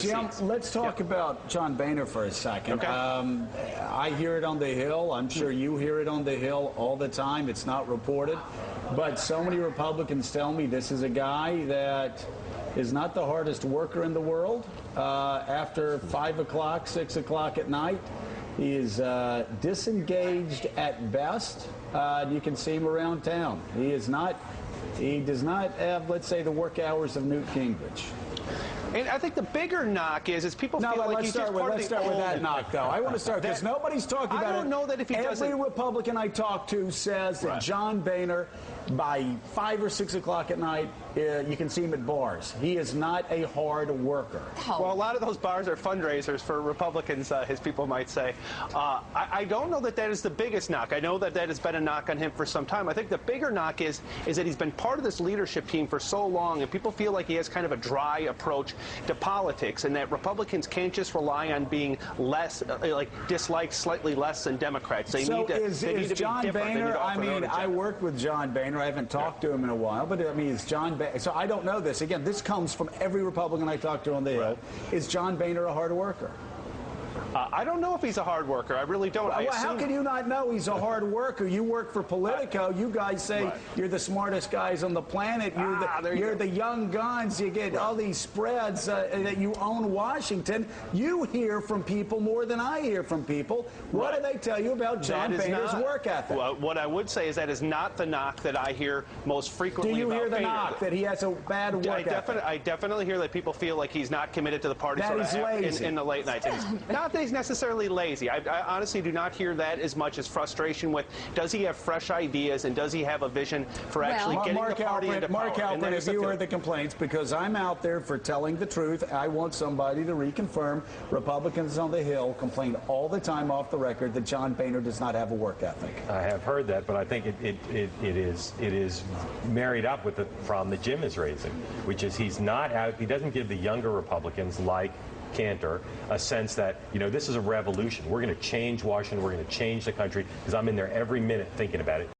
Jim, seats. let's talk about John Boehner for a second. Okay. I hear it on the Hill. I'm sure you hear it on the Hill all the time. It's not reported. But so many Republicans tell me this is a guy that is not the hardest worker in the world. After 5 o'clock, 6 o'clock at night, he is disengaged at best. You can see him around town. He does not have, let's say, the work hours of Newt Gingrich. And I think the bigger knock is people feel like he's just part of the Let's start with that knock, though. I want to start because nobody's talking about it. I don't know that if he doesn't. Every Republican I talk to says that John Boehner, by 5 or 6 o'clock at night, you can see him at bars. He is not a hard worker. Well, a lot of those bars are fundraisers for Republicans, his people might say. I don't know that that is the biggest knock. I know that that has been a knock on him for some time. I think the bigger knock is that he's been part of this leadership team for so long, and people feel like he has kind of a dry approach to politics, and that Republicans can't just rely on being less, disliked slightly less than Democrats. They need to John be different. Boehner, I mean, I worked with John Boehner. I haven't talked to him in a while, but I mean, is John Boehner, so I don't know this. Again, this comes from every Republican I talk to on the Hill. Is John Boehner a hard worker? I don't know if he's a hard worker. I really don't. Well, how can you not know he's a hard worker? You work for Politico. You guys say you're the smartest guys on the planet. You're the young guns. You get all these spreads that you own Washington. You hear from people more than I hear from people. What do they tell you about John Boehner's work ethic? Well, what I would say is that is not the knock that I hear most frequently about Do you hear the Boehner. Knock that he has a bad work ethic? I definitely hear that people feel like he's not committed to the party in the late nights. Not that he's necessarily lazy. I honestly do not hear that as much as frustration with, does he have fresh ideas and does he have a vision for actually getting the party into power? Mark Halperin, if you heard the complaints, because I'm out there for telling the truth, I want somebody to reconfirm. Republicans on the Hill complain all the time off the record that John Boehner does not have a work ethic. I have heard that, but I think it is married up with the problem that Jim is raising, which is he doesn't give the younger Republicans like Cantor a sense that, this is a revolution. We're going to change Washington. We're going to change the country, because I'm in there every minute thinking about it.